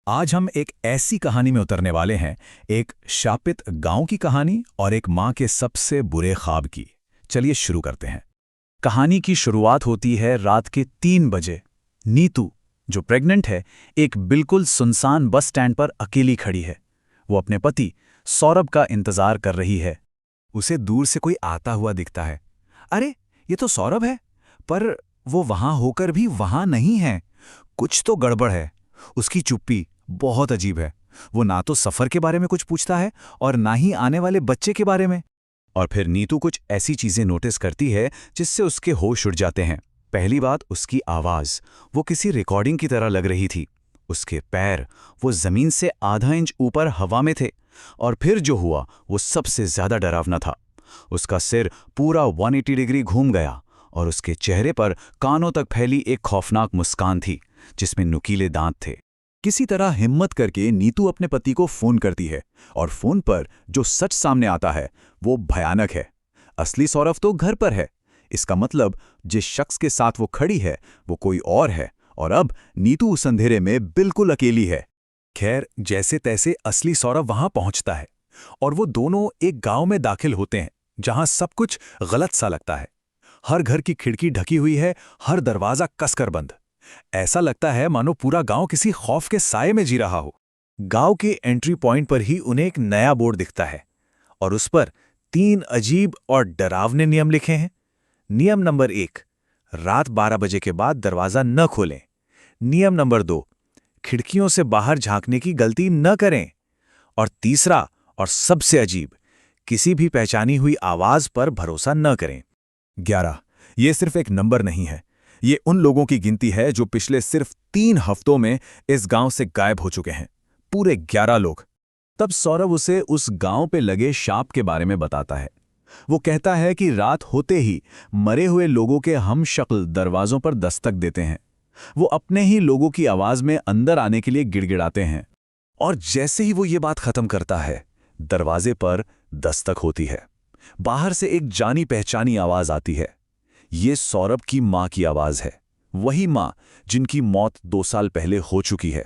आज हम एक ऐसी कहानी में उतरने वाले हैं, एक शापित गांव की कहानी और एक मां के सबसे बुरे ख्वाब की। चलिए शुरू करते हैं। कहानी की शुरुआत होती है रात के 3 बजे। नीतू, जो प्रेग्नेंट है, एक बिल्कुल सुनसान बस स्टैंड पर अकेली खड़ी है। वो अपने पति सौरभ का इंतजार कर रही है। उसे दूर से कोई आता हुआ दिखता है। अरे, ये तो सौरभ है, पर वो वहां होकर भी वहां नहीं है। कुछ तो गड़बड़ है। उसकी चुप्पी बहुत अजीब है। वो ना तो सफर के बारे में कुछ पूछता है और ना ही आने वाले बच्चे के बारे में। और फिर नीतू कुछ ऐसी चीजें नोटिस करती है जिससे उसके होश उड़ जाते हैं। पहली बात, उसकी आवाज। वो किसी रिकॉर्डिंग की तरह लग रही थी। उसके पैर, वो जमीन से आधा इंच ऊपर हवा में थे। और फिर जो हुआ वो सबसे ज्यादा डरावना था। उसका सिर पूरा 180 डिग्री घूम गया और उसके चेहरे पर कानों तक फैली एक खौफनाक मुस्कान थी जिसमें नुकीले दांत थे। किसी तरह हिम्मत करके नीतू अपने पति को फोन करती है और फोन पर जो सच सामने आता है वो भयानक है। असली सौरभ तो घर पर है। इसका मतलब जिस शख्स के साथ वो खड़ी है वो कोई और है और अब नीतू उस अंधेरे में बिल्कुल अकेली है। खैर, जैसे तैसे असली सौरभ वहां पहुंचता है और वो दोनों एक गांव में दाखिल होते हैं जहां सब कुछ गलत सा लगता है। हर घर की खिड़की ढकी हुई है, हर दरवाजा कसकर बंद। ऐसा लगता है मानो पूरा गांव किसी खौफ के साए में जी रहा हो। गांव के एंट्री पॉइंट पर ही उन्हें एक नया बोर्ड दिखता है और उस पर 3 अजीब और डरावने नियम लिखे हैं। नियम नंबर 1, रात 12 बजे के बाद दरवाजा न खोलें। नियम नंबर 2, खिड़कियों से बाहर झांकने की गलती न करें। और तीसरा और सबसे अजीब, किसी भी पहचानी हुई आवाज पर भरोसा न करें। 11, ये सिर्फ एक नंबर नहीं है। ये उन लोगों की गिनती है जो पिछले सिर्फ 3 हफ्तों में इस गांव से गायब हो चुके हैं। पूरे 11 लोग। तब सौरभ उसे उस गांव पे लगे शाप के बारे में बताता है। वो कहता है कि रात होते ही मरे हुए लोगों के हम शक्ल दरवाजों पर दस्तक देते हैं। वो अपने ही लोगों की आवाज में अंदर आने के लिए गिड़गिड़ाते हैं। और जैसे ही वो ये बात खत्म करता है, दरवाजे पर दस्तक होती है। बाहर से एक जानी पहचानी आवाज आती है। ये सौरभ की मां की आवाज है। वही मां जिनकी मौत 2 साल पहले हो चुकी है।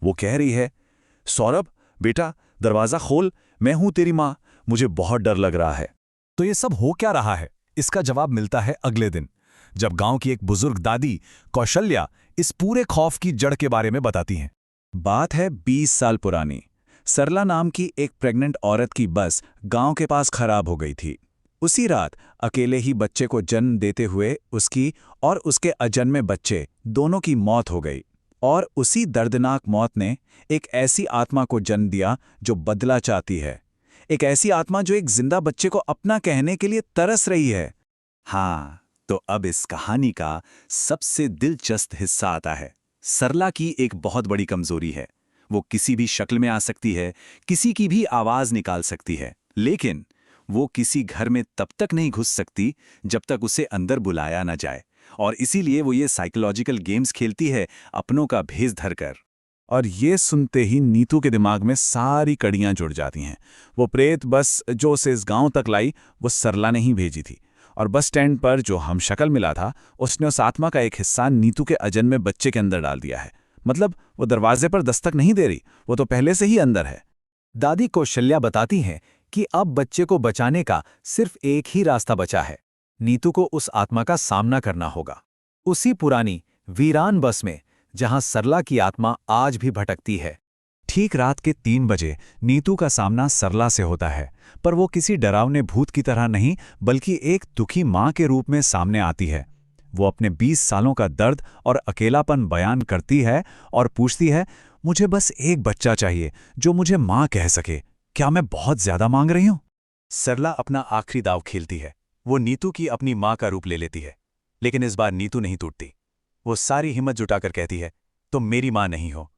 वो कह रही है, सौरभ बेटा, दरवाजा खोल, मैं हूं तेरी मां, मुझे बहुत डर लग रहा है। तो ये सब हो क्या रहा है? इसका जवाब मिलता है अगले दिन, जब गांव की एक बुजुर्ग दादी कौशल्या इस पूरे खौफ की जड़ के बारे में बताती हैं। बात है 20 साल पुरानी। सरला नाम की एक प्रेग्नेंट औरत की बस गांव के पास खराब हो गई थी। उसी रात अकेले ही बच्चे को जन्म देते हुए उसकी और उसके अजन्मे बच्चे दोनों की मौत हो गई। और उसी दर्दनाक मौत ने एक ऐसी आत्मा को जन्म दिया जो बदला चाहती है। एक ऐसी आत्मा जो एक जिंदा बच्चे को अपना कहने के लिए तरस रही है। हाँ, तो अब इस कहानी का सबसे दिलचस्प हिस्सा आता है। सरला की एक बहुत बड़ी कमजोरी है। वो किसी भी शक्ल में आ सकती है, किसी की भी आवाज निकाल सकती है, लेकिन वो किसी घर में तब तक नहीं घुस सकती जब तक उसे अंदर बुलाया न जाए। और इसीलिए वो ये साइकोलॉजिकल गेम्स खेलती है, अपनों का भेष धरकर। और ये सुनते ही नीतू के दिमाग में सारी कड़ियां जुड़ जाती हैं। वो प्रेत बस जो उसे इस गांव तक लाई, वो सरला ने ही भेजी थी। और बस स्टैंड पर जो हमशक्ल मिला था, उसने उस आत्मा का एक हिस्सा नीतू के अजन्मे बच्चे के अंदर डाल दिया है। मतलब वो दरवाजे पर दस्तक नहीं दे रही, वो तो पहले से ही अंदर है। दादी कौशल्या बताती हैं कि अब बच्चे को बचाने का सिर्फ एक ही रास्ता बचा है। नीतू को उस आत्मा का सामना करना होगा। उसी पुरानी वीरान बस में जहां सरला की आत्मा आज भी भटकती है। ठीक रात के 3 बजे नीतू का सामना सरला से होता है, पर वो किसी डरावने भूत की तरह नहीं, बल्कि एक दुखी मां के रूप में सामने आती है। वो अपने 20 सालों का दर्द और अकेलापन बयान करती है और पूछती है, मुझे बस एक बच्चा चाहिए जो मुझे मां कह सके। क्या मैं बहुत ज्यादा मांग रही हूं? सरला अपना आखिरी दाव खेलती है। वो नीतू की अपनी मां का रूप ले लेती है। लेकिन इस बार नीतू नहीं टूटती। वो सारी हिम्मत जुटाकर कहती है, तुम मेरी मां नहीं हो।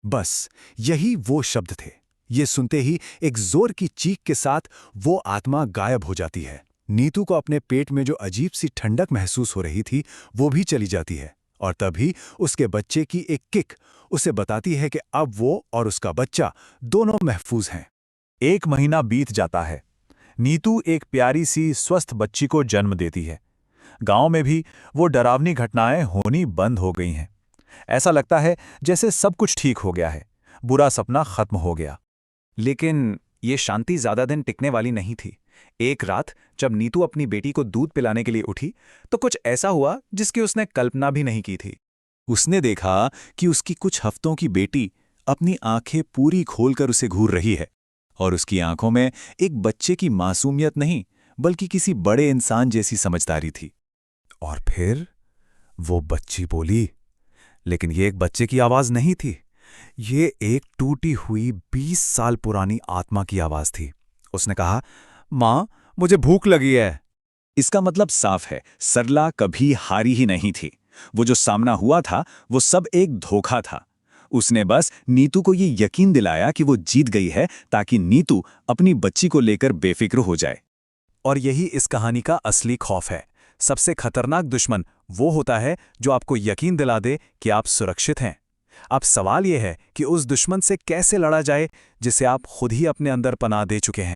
बस यही वो शब्द थे। ये सुनते ही एक जोर की चीख के साथ वो आत्मा गायब हो जाती है। नीतू को अपने पेट में जो अजीब सी ठंडक महसूस हो रही थी वो भी चली जाती है। और तभी उसके बच्चे की एक किक उसे बताती है कि अब वो और उसका बच्चा दोनों महफूज हैं। 1 महीना बीत जाता है। नीतू एक प्यारी सी स्वस्थ बच्ची को जन्म देती है। गांव में भी वो डरावनी घटनाएं होनी बंद हो गई हैं। ऐसा लगता है जैसे सब कुछ ठीक हो गया है। बुरा सपना खत्म हो गया। लेकिन ये शांति ज्यादा दिन टिकने वाली नहीं थी। एक रात जब नीतू अपनी बेटी को दूध पिलाने के लिए उठी तो कुछ ऐसा हुआ जिसकी उसने कल्पना भी नहीं की थी। उसने देखा कि उसकी कुछ हफ्तों की बेटी अपनी आंखें पूरी खोलकर उसे घूर रही है और उसकी आंखों में एक बच्चे की मासूमियत नहीं बल्कि किसी बड़े इंसान जैसी समझदारी थी। और फिर वो बच्ची बोली, लेकिन ये एक बच्चे की आवाज नहीं थी। ये एक टूटी हुई 20 साल पुरानी आत्मा की आवाज थी। उसने कहा, मां, मुझे भूख लगी है। इसका मतलब साफ है, सरला कभी हारी ही नहीं थी। वो जो सामना हुआ था वो सब एक धोखा था। उसने बस नीतू को ये यकीन दिलाया कि वो जीत गई है ताकि नीतू अपनी बच्ची को लेकर बेफिक्र हो जाए। और यही इस कहानी का असली खौफ है। सबसे खतरनाक दुश्मन वो होता है जो आपको यकीन दिला दे कि आप सुरक्षित हैं। अब सवाल यह है कि उस दुश्मन से कैसे लड़ा जाए जिसे आप खुद ही अपने अंदर पनाह दे चुके हैं।